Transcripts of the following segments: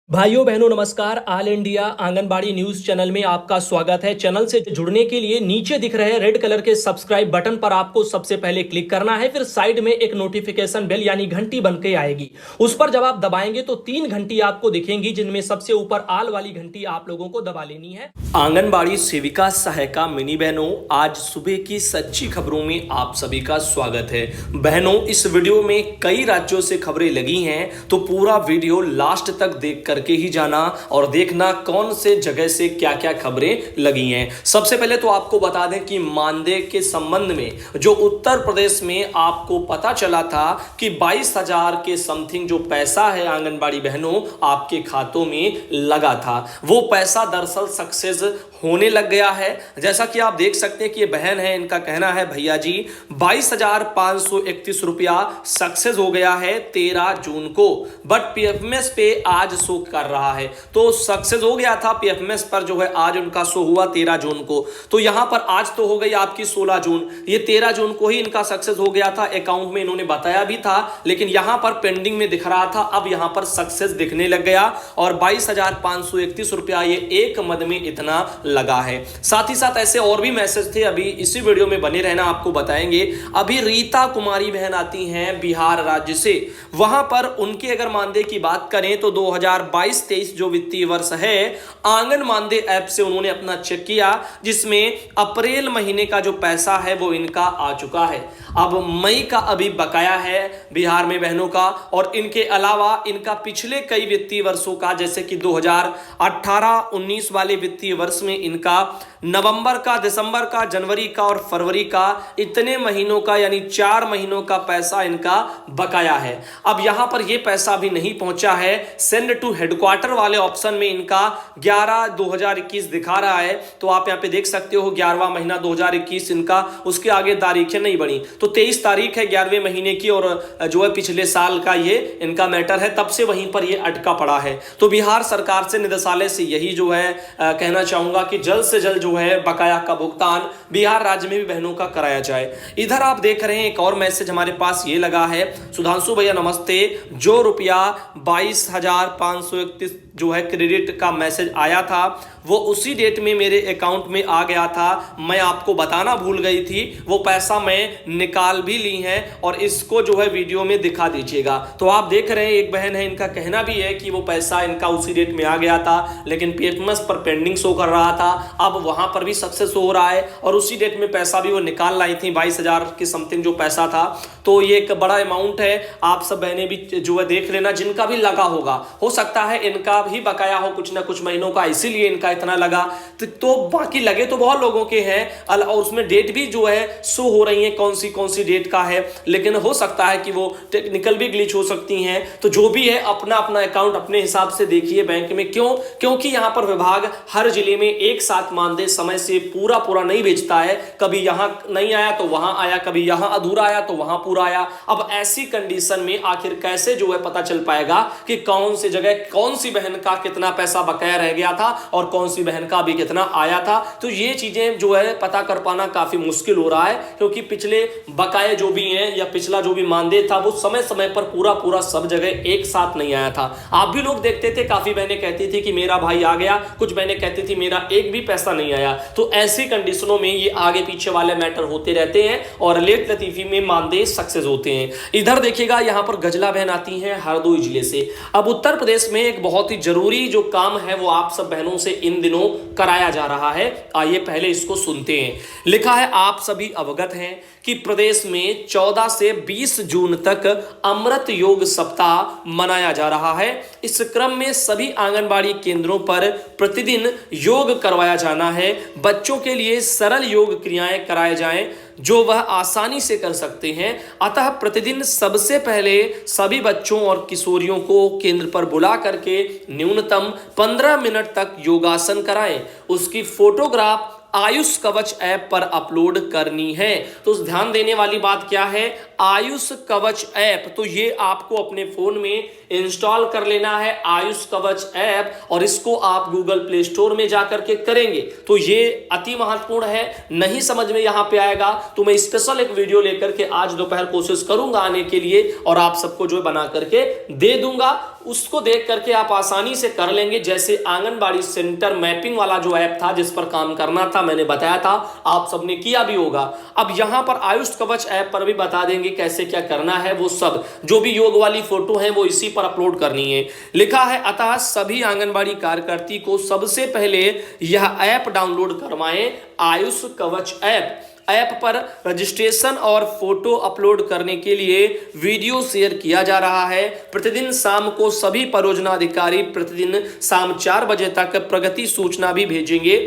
भाइयों बहनों नमस्कार। All India anganwadi news channel में आपका स्वागत है। चैनल से जुड़ने के लिए नीचे दिख रहे रेड कलर के सब्सक्राइब बटन पर आपको सबसे पहले क्लिक करना है। फिर साइड में एक नोटिफिकेशन बेल यानी घंटी बन के आएगी, उस पर जब आप दबाएंगे तो 3 घंटी आपको दिखेंगी, जिनमें सबसे ऊपर आल वाली घंटी आप लोगों को दबा लेनी है। आंगनबाड़ी सेविका सहायिका मिनी बहनों, आज सुबह की सच्ची खबरों में आप सभी का स्वागत है। बहनों, इस वीडियो में कई राज्यों से खबरें लगी हैं, तो पूरा वीडियो लास्ट तक देख करके ही जाना और देखना कौन से जगह से क्या क्या खबरें लगी हैं। सबसे पहले तो आपको बता दें कि मानदेय के संबंध में जो उत्तर प्रदेश में आपको पता चला था कि 22,000 के समथिंग जो पैसा है आंगनबाड़ी बहनों आपके खातों में लगा था, वो पैसा दरअसल सक्सेस होने लग गया है। जैसा कि आप देख सकते हैं कि ये बहन है, इनका कहना है भैया जी 22,531 रुपया सक्सेस हो गया है 13 जून को, बट पीएफएमएस पे आज शो कर रहा है। तो सक्सेस हो गया था पीएफएमएस पर, जो है आज उनका शो हुआ 13 जून को। तो यहां पर आज तो हो गई आपकी 16 जून, ये 13 जून को ही इनका सक्सेस हो गया था। अकाउंट में इन्होंने बताया भी था, लेकिन यहां पर पेंडिंग में दिख रहा था, अब यहां पर सक्सेस दिखने लग गया और 22,531 रुपया ये एक मद में इतना लगा है। साथ ही साथ ऐसे और भी मैसेज थे, अभी इसी वीडियो में बने रहना, आपको बताएंगे। अभी रीता कुमारी बहन आती हैं बिहार राज्य से, वहां पर उनके अगर मानदेय की बात करें तो 2022-23 जो वित्तीय वर्ष है आंगन मानदेय ऐप से उन्होंने अपना चेक किया, जिसमें अप्रैल महीने का जो पैसा है वो इनका आ चुका है। अब मई का अभी बकाया है बिहार में बहनों का, और इनके अलावा इनका पिछले कई वित्तीय वर्षों का, जैसे कि 2018-19 वाले वित्तीय वर्ष में इनका नवंबर का, दिसंबर का, जनवरी का और फरवरी का, इतने महीनों का यानी 4 महीनों का पैसा इनका बकाया है। अब यहां पर यह पैसा भी नहीं पहुंचा है। सेंड टू हेडक्वार्टर वाले ऑप्शन में इनका 11/2021 दिखा रहा है, तो आप यहां पे देख सकते हो 11वां महीना 2021 इनका, उसके आगे तारीखें नहीं बनी, तो 23 तारीख है 11वें महीने की, और जो है पिछले साल का ये इनका मैटर है, तब से वहीं पर ये अटका पड़ा है। तो बिहार सरकार से, निदेशालय से यही जो है कहना चाहूंगा कि जल्द से जल्द जो है बकाया का भुगतान बिहार राज्य में भी बहनों का कराया जाए। इधर आप देख रहे हैं एक और मैसेज हमारे पास ये लगा है, सुधांशु भैया नमस्ते, जो रुपया 22,531 जो है क्रेडिट का मैसेज आया था वो उसी डेट में मेरे अकाउंट में आ गया था, मैं आपको बताना भूल गई थी, वो पैसा मैं निकाल भी ली है और इसको जो है वीडियो में दिखा दीजिएगा। तो आप देख रहे हैं एक बहन है, इनका कहना भी है कि वो पैसा इनका उसी डेट में आ गया था, लेकिन पीएफएमएस पर पेंडिंग शो कर रहा था, अब वहां पर भी सक्सेस हो रहा है और उसी डेट में पैसा भी वो निकाल लाई थी 22,000 के समथिंग जो पैसा था। तो ये एक बड़ा अमाउंट है, आप सब बहनें भी जो है देख लेना, जिनका भी लगा होगा, हो सकता है इनका भी बकाया हो कुछ ना कुछ महीनों का, इसीलिए इनका इतना लगा। तो बाकी लगे तो बहुत लोगों के हैं, और उसमें डेट भी जो है शो हो रही है कौन सी डेट का है, लेकिन हो सकता है कि वो टेक्निकल भी ग्लिच हो सकती हैं। तो जो भी है अपना अपना अकाउंट अपने हिसाब से देखिए बैंक में, क्योंकि यहां पर विभाग हर जिले में एक साथ मानदेय समय से पूरा नहीं भेजता है, कभी यहां नहीं आया तो वहां आया, कभी यहां अधूरा आया तो वहां पूरा आया। अब ऐसी कंडीशन में आखिर कैसे जो है पता चल पाएगा कि कौन सी जगह कौन सी बहन का कितना पैसा बकाया रह गया था और कौन सी बहन का भी कितना आया था। तो ये चीजें जो है पता कर पाना काफी मुश्किल हो रहा है, क्योंकि पिछले बकाये जो भी हैं या पिछला जो भी मानदेय था वो समय समय पर पूरा सब जगह एक साथ नहीं आया था। आप भी लोग देखते थे, काफी बहनें कहती थी कि मेरा भाई आ गया, कुछ बहनें कहती थी मेरा एक भी पैसा नहीं आया। तो ऐसी कंडीशनों में ये आगे पीछे वाले मैटर होते रहते हैं और लेट लतीफी में मानदेय सक्सेस होते हैं। इधर देखिएगा यहां पर गजला बहन आती है हरदोई जिले से। अब उत्तर प्रदेश में एक बहुत ही जरूरी जो काम है वो आप सब बहनों से इन दिनों कराया जा रहा है, आइए पहले इसको सुनते हैं। लिखा है, आप सभी अवगत हैं कि प्रदेश में 14 से 20 जून तक अमृत योग सप्ताह मनाया जा रहा है। इस क्रम में सभी आंगनबाड़ी केंद्रों पर प्रतिदिन योग करवाया जाना है। बच्चों के लिए सरल योग क्रियाएं कराए जाएं जो वह आसानी से कर सकते हैं। अतः प्रतिदिन सबसे पहले सभी बच्चों और किशोरियों को केंद्र पर बुला करके न्यूनतम 15 मिनट तक योगासन कराएं। उसकी फोटोग्राफ आयुष कवच ऐप पर अपलोड करनी है। तो ध्यान देने वाली बात क्या है, आयुष कवच ऐप, तो ये आपको अपने फोन में इंस्टॉल कर लेना है आयुष कवच ऐप, और इसको आप गूगल प्ले स्टोर में जाकर के करेंगे तो ये अति महत्वपूर्ण है। नहीं समझ में यहां पे आएगा तो मैं स्पेशल एक वीडियो लेकर के आज दोपहर कोशिश करूंगा आने के लिए और आप सबको जो बना करके दे दूंगा। उसको देख करके आप आसानी से कर लेंगे। जैसे आंगनबाड़ी सेंटर मैपिंग वाला जो ऐप था जिस पर काम करना था, मैंने बताया था, आप सबने किया भी होगा। अब यहां पर आयुष कवच ऐप पर भी बता देंगे कैसे क्या करना है। वो सब जो भी योग वाली फोटो है वो इसी पर अपलोड करनी है। लिखा है, अतः सभी आंगनबाड़ी कार्यकर्ती को सबसे पहले यह ऐप डाउनलोड करवाएं, आयुष कवच ऐप पर रजिस्ट्रेशन और फोटो अपलोड करने के लिए वीडियो शेयर किया जा रहा है। प्रतिदिन शाम को सभी परियोजना अधिकारी प्रतिदिन शाम 4 बजे तक प्रगति सूचना भी भेजेंगे।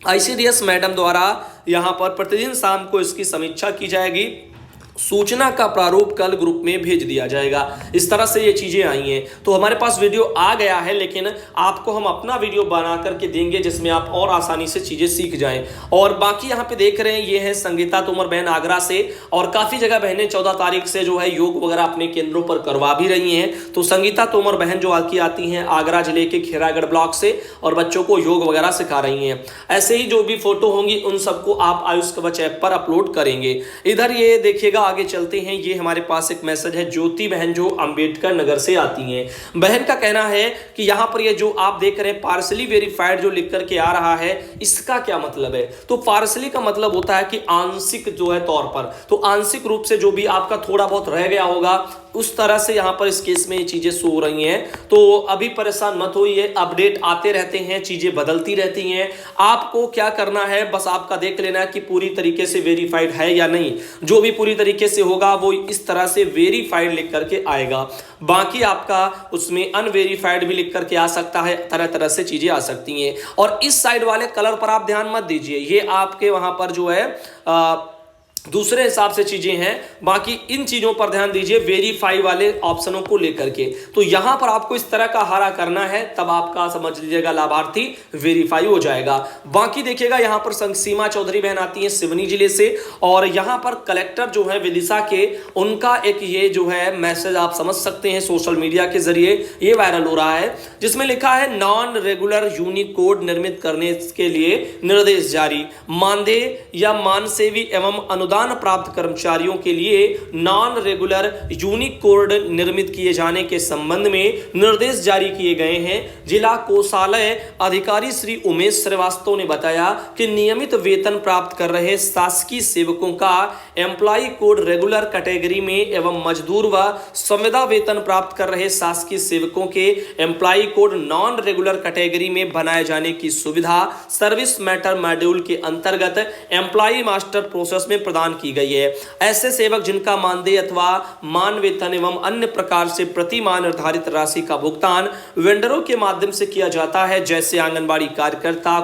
आईसीडीएस मैडम द्वारा यहां पर प्रतिदिन शाम को इसकी समीक्षा की जाएगी। सूचना का प्रारूप कल ग्रुप में भेज दिया जाएगा। इस तरह से ये चीजें आई हैं। तो हमारे पास वीडियो आ गया है, लेकिन आपको हम अपना वीडियो बना करके देंगे जिसमें आप और आसानी से चीजें सीख जाएं। और बाकी यहाँ पे देख रहे हैं, ये है संगीता तोमर बहन आगरा से, और काफी जगह बहनें 14 तारीख से जो है योग वगैरह अपने केंद्रों पर करवा भी रही हैं। तो संगीता तोमर बहन जो आती हैं आगरा जिले के खैरागढ़ ब्लॉक से, और बच्चों को योग वगैरह सिखा रही हैं। ऐसे ही जो भी फोटो होंगी उन सबको आप आयुष कवच ऐप पर अपलोड करेंगे। इधर ये देखिएगा, आगे चलते हैं। ये हमारे पास एक मैसेज है, ज्योति बहन जो अंबेडकर नगर से आती हैं। बहन का कहना है कि यहां पर ये जो आप देख रहे हैं पार्सली वेरीफाइड जो लिख करके आ रहा है, इसका क्या मतलब है? तो पार्सली का मतलब होता है कि आंशिक जो है तौर पर, तो आंशिक रूप से जो भी आपका थोड़ा बहुत रह गया होगा, उस तरह से यहां पर इस केस में ये चीजें शो हो रही हैं। तो अभी परेशान मत होइए, अपडेट आते रहते हैं, चीजें बदलती रहती हैं। आपको क्या करना है, बस आपका देख लेना है कि पूरी तरीके से वेरीफाइड है या नहीं। जो भी पूरी तरीके से होगा वो इस तरह से वेरीफाइड लिख करके आएगा। बाकी आपका उसमें अनवेरीफाइड भी लिख करके आ सकता है, तरह तरह से चीजें आ सकती हैं। और इस साइड वाले कलर पर आप ध्यान मत दीजिए, ये आपके वहां पर जो है दूसरे हिसाब से चीजें हैं। बाकी इन चीजों पर ध्यान दीजिए, वेरीफाई वाले ऑप्शनों को लेकर के। तो यहां पर आपको इस तरह का हरा करना है, तब आपका समझ लीजिएगा लाभार्थी वेरीफाई हो जाएगा। बाकी देखिएगा, यहां पर सीमा चौधरी बहन आती है सिवनी जिले से, और यहां पर कलेक्टर जो है विदिशा के, उनका एक ये जो है मैसेज आप समझ सकते हैं सोशल मीडिया के जरिए ये वायरल हो रहा है, जिसमें लिखा है नॉन रेगुलर यूनिकोड निर्मित करने के लिए निर्देश जारी। मानदेय या मानसेवी एवं अनुदान प्राप्त कर्मचारियों के लिए नॉन रेगुलर यूनिक कोड निर्मित किए जाने के संबंध में निर्देश जारी किए गए हैं। जिला कोषालय अधिकारी श्री उमेश श्रीवास्तव ने बताया कि नियमित वेतन प्राप्त कर रहे शासकीय सेवकों का एम्प्लॉय कोड रेगुलर कैटेगरी में एवं मजदूर व संविदा वेतन प्राप्त कर रहे शासकीय सेवकों के employ code non regular category में बनाए जाने की सुविधा सर्विस मैटर मॉड्यूल के अंतर्गत एम्प्लॉय मास्टर प्रोसेस में प्रदान की गई है। ऐसे सेवक जिनका मानदेय अथवा मान वेतन एवं अन्य प्रकार से प्रति माह निर्धारित राशि का भुगतान वेंडरों के माध्यम से किया जाता है, जैसे आंगनबाड़ी कार्यकर्ता,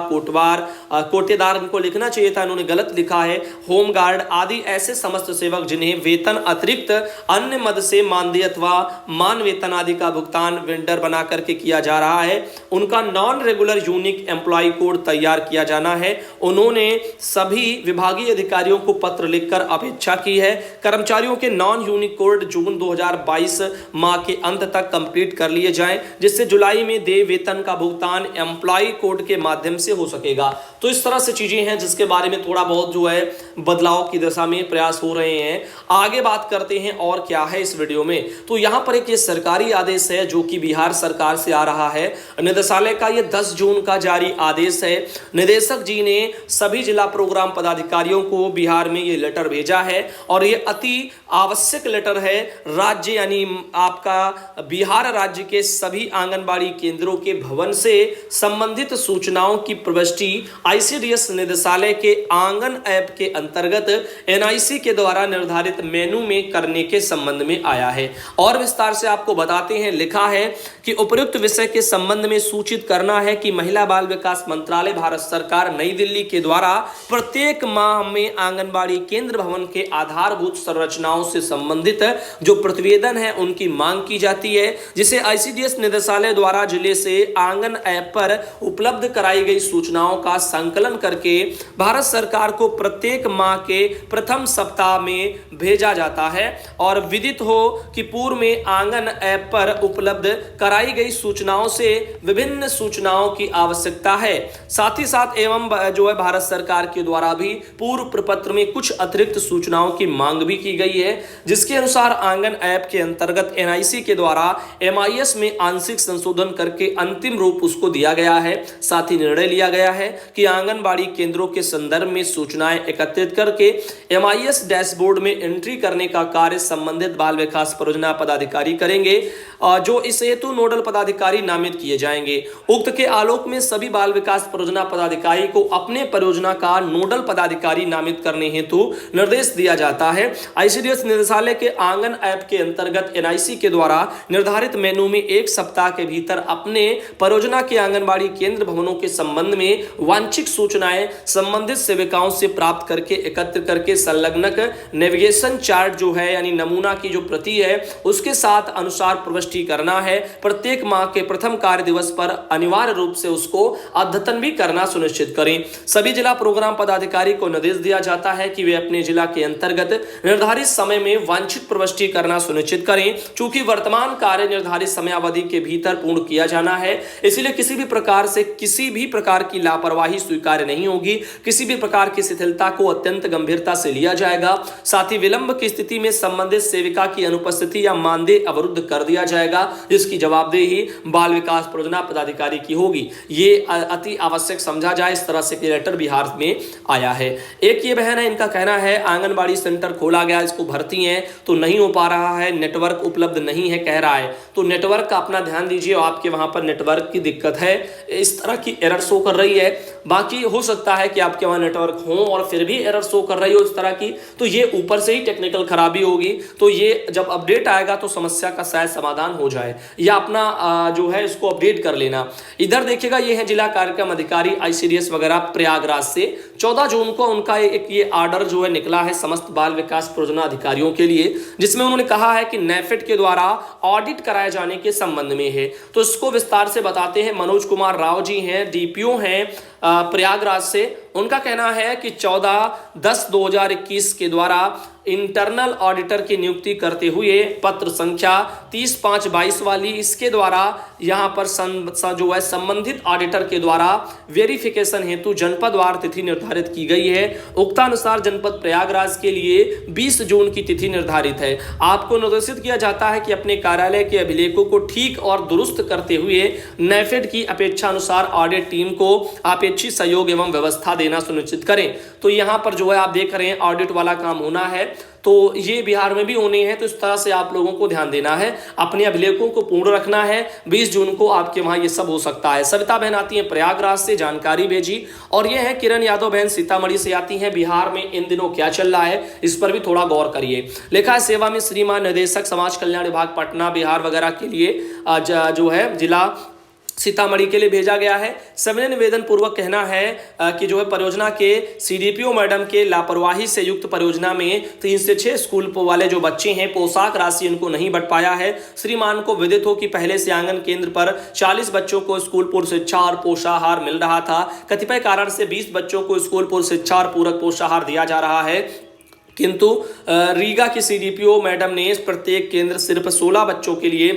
कोटेदार, इनको लिखना चाहिए था, इन्होंने गलत लिखा है, होमगार्ड आदि ऐसे समस्त सेवक जिन्हें वेतन अतिरिक्त अन्य मद से मानदेय अथवा मान वेतन आदि का भुगतान वेंडर बना करके किया जा रहा है, उनका non regular unique employ code तैयार किया जाना है। उन्होंने सभी विभागीय अधिकारियों को पत्र लिखकर अपेक्षा की है। कर्मचारियों के नॉन यूनिक कोड जून 2022 माह के अंत तक कंप्लीट कर लिए जाएं, जिससे जुलाई में देय वेतन का भुगतान एम्प्लॉय कोड के माध्यम से हो सकेगा। तो इस तरह से चीजें हैं जिसके बारे में थोड़ा बहुत जो है बदलाव की दिशा में प्रयास हो रहे हैं। आगे बात करते हैं और क्या है इस वीडियो में। तो यहां पर एक ये सरकारी आदेश है जो कि बिहार सरकार से आ रहा है। निदेशालय का ये 10 जून का जारी आदेश है। निदेशक जी ने सभी जिला प्रोग्राम पदाधिकारियों को बिहार में ये लेटर भेजा है, और ये अति आवश्यक लेटर है। राज्य यानी आपका बिहार राज्य के सभी आंगनबाड़ी केंद्रों के भवन से संबंधित सूचनाओं की प्रविष्टि आईसीडीएस निदेशालय के आंगन ऐप के अंतर्गत एनआईसी के द्वारा निर्धारित मेनू में करने के संबंध में आया है। और विस्तार से आपको बताते हैं, लिखा है कि उपयुक्त विषय के संबंध में सूचित करना है कि महिला बाल विकास मंत्रालय भारत सरकार नई दिल्ली के द्वारा प्रत्येक माह में आंगनबाड़ी केंद्र भवन के आधारभूत संरचनाओं से संबंधित जो प्रतिवेदन है उनकी मांग की जाती है, जिसे आईसीडीएस निदेशालय द्वारा जिले से आंगन ऐप पर उपलब्ध कराई गई सूचनाओं का संकलन करके भारत सरकार को प्रत्येक माह के प्रथम सप्ताह में भेजा जाता है। और विदित हो कि पूर्व में आंगन ऐप पर उपलब्ध कराई गई सूचनाओं से विभिन्न सूचनाओं की आवश्यकता है। साथ ही साथ एवं जो है भारत सरकार के द्वारा भी पूर्व प्रपत्र में कुछ कुछ अतिरिक्त सूचनाओं की मांग भी की गई है, जिसके अनुसार आंगन ऐप के अंतर्गत एनआईसी के द्वारा एमआईएस में आंशिक संशोधन करके अंतिम रूप उसको दिया गया है। साथ ही निर्णय लिया गया है कि आंगनबाड़ी केंद्रों के संदर्भ में सूचनाएं एकत्रित करके एमआईएस डैशबोर्ड में एंट्री करने का कार्य संबंधित बाल विकास परियोजना पदाधिकारी करेंगे, जो इस हेतु नोडल पदाधिकारी नामित किए जाएंगे। उक्त के आलोक में सभी बाल विकास परियोजना पदाधिकारी को अपने परियोजना का नोडल पदाधिकारी नामित करने हेतु निर्देश दिया जाता है। आईसीडीएस निदेशालय के आंगन ऐप के अंतर्गत एनआईसी के द्वारा निर्धारित मेनू में 1 सप्ताह के भीतर अपने परियोजना के आंगनबाड़ी केंद्र भवनों के संबंध में वांछित सूचनाएं संबंधित सेविकाओं से प्राप्त करके एकत्र करके संलग्नक नेविगेशन चार्ट जो है यानी नमूना की जो प्रति है उसके साथ अनुसार प्रविष्टि करना है। प्रत्येक माह के प्रथम कार्य दिवस पर अनिवार्य रूप से उसको अद्यतन भी करना सुनिश्चित करें। सभी जिला प्रोग्राम पदाधिकारी को निर्देश दिया जाता है कि वे अपने जिला के अंतर्गत निर्धारित समय में वांछित प्रविष्टि करना सुनिश्चित करें। चूंकि वर्तमान कार्य निर्धारित समयावधि के भीतर पूर्ण किया जाना है, इसलिए किसी भी प्रकार की लापरवाही स्वीकार्य नहीं होगी। किसी भी प्रकार की शिथिलता को अत्यंत गंभीरता से लिया जाएगा। साथ ही विलंब की स्थिति में संबंधित सेविका की अनुपस्थिति या मानदेय अवरुद्ध कर दिया जाएगा, जिसकी जवाबदेही बाल विकास परियोजना पदाधिकारी की होगी। ये अति आवश्यक समझा जाए। इस तरह से लेटर बिहार में आया है। एक ये बहन है, इनका कहना है आंगनबाड़ी सेंटर खोला गया, इसको भर्ती है तो नहीं हो पा रहा है, नेटवर्क उपलब्ध नहीं है कह रहा है। तो नेटवर्क का अपना ध्यान दीजिए, आपके वहां पर नेटवर्क की दिक्कत है, इस तरह की एरर शो कर रही है। बाकी हो सकता है कि आपके वहां नेटवर्क हो और फिर भी एरर शो कर रही हो इस तरह की, तो ये ऊपर से ही टेक्निकल खराबी होगी। तो ये जब अपडेट आएगा तो समस्या का शायद समाधान हो जाए, या अपना जो है इसको अपडेट कर लेना। इधर देखिएगा, ये है जिला कार्यक्रम अधिकारी आईसीडीएस वगैरह प्रयागराज से 14 जून को उनका एक ये आर्डर जो है निकला है समस्त बाल विकास परियोजना अधिकारियों के लिए, जिसमें उन्होंने कहा है कि नेफेड के द्वारा ऑडिट कराए जाने के संबंध में है। तो इसको विस्तार से बताते हैं। मनोज कुमार राव जी हैं, डीपीओ हैं प्रयागराज से। उनका कहना है कि 14/10/2021 के द्वारा इंटरनल ऑडिटर की नियुक्ति करते हुए पत्र संख्या 30/5/22 वाली, इसके द्वारा यहां पर जो है संबंधित ऑडिटर के द्वारा वेरिफिकेशन हेतु जनपदवार तिथि निर्धारित की गई है। उक्तानुसार जनपद प्रयागराज के लिए 20 जून की तिथि निर्धारित है। आपको निर्देशित किया जाता है कि अपने कार्यालय के अभिलेखों को ठीक और दुरुस्त करते हुए नेफेड की अपेक्षा अनुसार ऑडिट टीम को अपेक्षित सहयोग एवं व्यवस्था देना सुनिश्चित करें। तो यहां पर जो है आप देख रहे हैं ऑडिट वाला काम होना है, तो ये बिहार में भी होने हैं। तो इस तरह से आप लोगों को ध्यान देना है, अपने अभिलेखों को पूर्ण रखना है। 20 जून को आपके वहां ये सब हो सकता है। सविता बहन आती है प्रयागराज से, जानकारी भेजी। और ये है किरण यादव बहन सीतामढ़ी से आती हैं। बिहार में इन दिनों क्या चल रहा है इस पर भी थोड़ा गौर करिए। लिखा है सेवा में श्रीमान निदेशक समाज कल्याण विभाग पटना बिहार वगैरह के लिए जो है जिला सीतामढ़ी के लिए भेजा गया है। सविनय निवेदन पूर्वक कहना है कि जो है परियोजना के सीडीपीओ मैडम के लापरवाही से युक्त परियोजना में 3 से 6 स्कूल वाले जो बच्चे हैं पोशाक राशि इनको नहीं बढ़ पाया है। श्रीमान को विदित हो कि पहले से आंगन केंद्र पर 40 बच्चों को स्कूल पूर्व शिक्षा और पोषाहार मिल रहा था। कतिपय कारण से 20 बच्चों को स्कूल पूर्व शिक्षा और पूरक पोषाहार दिया जा रहा है, किंतु रीगा की सीडीपीओ मैडम ने प्रत्येक केंद्र सिर्फ 16 बच्चों के लिए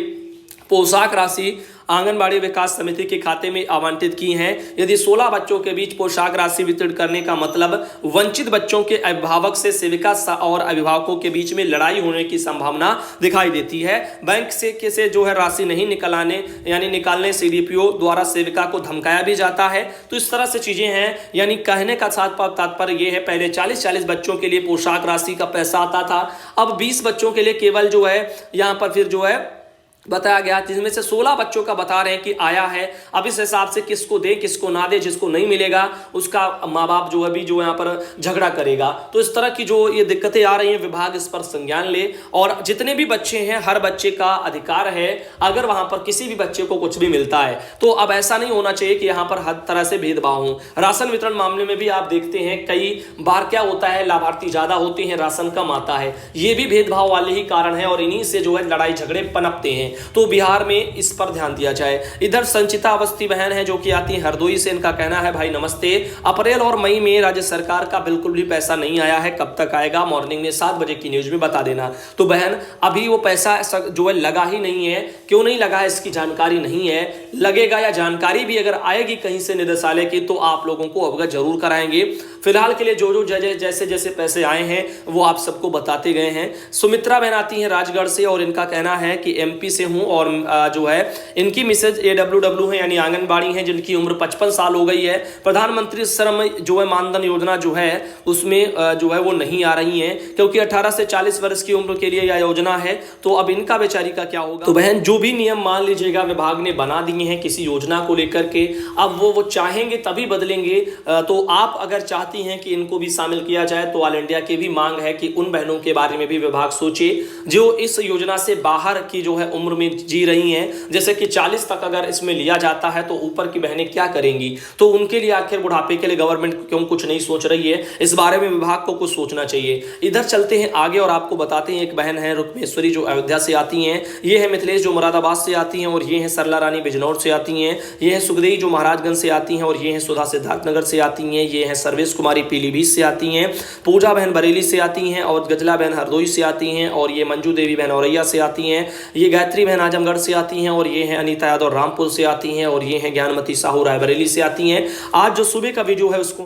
पोशाक राशि आंगनबाड़ी विकास समिति के खाते में आवंटित की हैं। यदि 16 बच्चों के बीच पोशाक राशि वितरण करने का मतलब वंचित बच्चों के अभिभावक से सेविका और अभिभावकों के बीच में लड़ाई होने की संभावना दिखाई देती है। बैंक से जो है राशि नहीं निकालने सीडीपीओ द्वारा सेविका को धमकाया भी जाता है। तो इस तरह से चीजें हैं। यानी कहने का तात्पर्य यह है, पहले 40 बच्चों के लिए पोशाक राशि का पैसा आता था, अब 20 बच्चों के लिए केवल जो है यहाँ पर फिर जो है बताया गया, जिसमें से 16 बच्चों का बता रहे हैं कि आया है। अब इस हिसाब से किसको दे किसको ना दे, जिसको नहीं मिलेगा उसका माँ बाप जो अभी जो यहाँ पर झगड़ा करेगा। तो इस तरह की जो ये दिक्कतें आ रही हैं, विभाग इस पर संज्ञान ले और जितने भी बच्चे हैं हर बच्चे का अधिकार है, अगर वहां पर किसी भी बच्चे को कुछ भी मिलता है तो अब ऐसा नहीं होना चाहिए कि यहाँ पर हर तरह से भेदभाव हो। राशन वितरण मामले में भी आप देखते हैं कई बार क्या होता है, लाभार्थी ज्यादा होते हैं राशन कम आता है। ये भी भेदभाव वाले ही कारण है और इन्हीं से जो है लड़ाई झगड़े पनपते हैं। तो बिहार में इस पर ध्यान दिया जाए। इधर संचिता अवस्थी बहन है जो कि आती है हरदोई से। इनका कहना है भाई नमस्ते, अप्रैल और मई में राज्य सरकार का बिल्कुल भी पैसा नहीं आया है, कब तक आएगा? मॉर्निंग में 7 बजे की न्यूज में बता देना। तो बहन अभी वो पैसा जो है लगा ही नहीं है, क्यों नहीं लगा है इसकी जानकारी नहीं है। लगेगा या जानकारी भी अगर आएगी कहीं से निदेशालय की तो आप लोगों को अवगत जरूर कराएंगे। फिलहाल के लिए जो जैसे जैसे पैसे आए हैं वो आप सबको बताते गए हैं। सुमित्रा बहन आती हैं राजगढ़ से और इनका कहना है कि एमपी से हूं और जो है इनकी मिसेज AWW है यानी आंगनबाड़ी हैं जिनकी उम्र 55 साल हो गई है। प्रधानमंत्री श्रम जो है मानधन योजना जो है उसमें जो है वो नहीं आ रही है क्योंकि 18 से 40 वर्ष की उम्र के लिए यह योजना है। तो अब इनका बेचारी का क्या होगा। तो बहन जो भी नियम मान लीजिएगा विभाग ने बना दिए हैं किसी योजना को लेकर के, अब वो चाहेंगे तभी बदलेंगे। तो आप अगर चाहती हैं कि इनको भी शामिल किया जाए तो ऑल इंडिया की भी मांग है कि उन बहनों के बारे में भी विभाग सोचे जो इस योजना से बाहर की जो है उम्र में जी रही हैं। जैसे कि 40 तक अगर इसमें लिया जाता है तो ऊपर की बहनें क्या करेंगी, तो उनके लिए आखिर बुढ़ापे के लिए गवर्नमेंट क्यों कुछ नहीं सोच रही है, इस बारे में विभाग को कुछ सोचना चाहिए। इधर चलते हैं आगे और आपको बताते हैं एक बहन है रुक्मेश्वरी जो अयोध्या से आती हैं, ये है मिथिलेश जो मुरादाबाद से आती हैं और ये है सरला रानी बिजनौर से आती हैं, ये है सुखदेई जो महाराजगंज से आती हैं और ये है सुधा सिद्धार्थनगर से आती हैं, ये है सर्वेश कुमारी पीलीभीत से आती हैं, पूजा बहन बरेली से आती हैं और गजला बहन हरदोई से आती हैं और ये मंजू देवी बहन औरैया से आती हैं, ये गायत्री बहन आजमगढ़ से आती हैं और ये है अनीता यादव रामपुर से आती हैं और ये है ज्ञानमती साहू रायबरेली से आती हैं। आज जो सुबह का वीडियो है उसको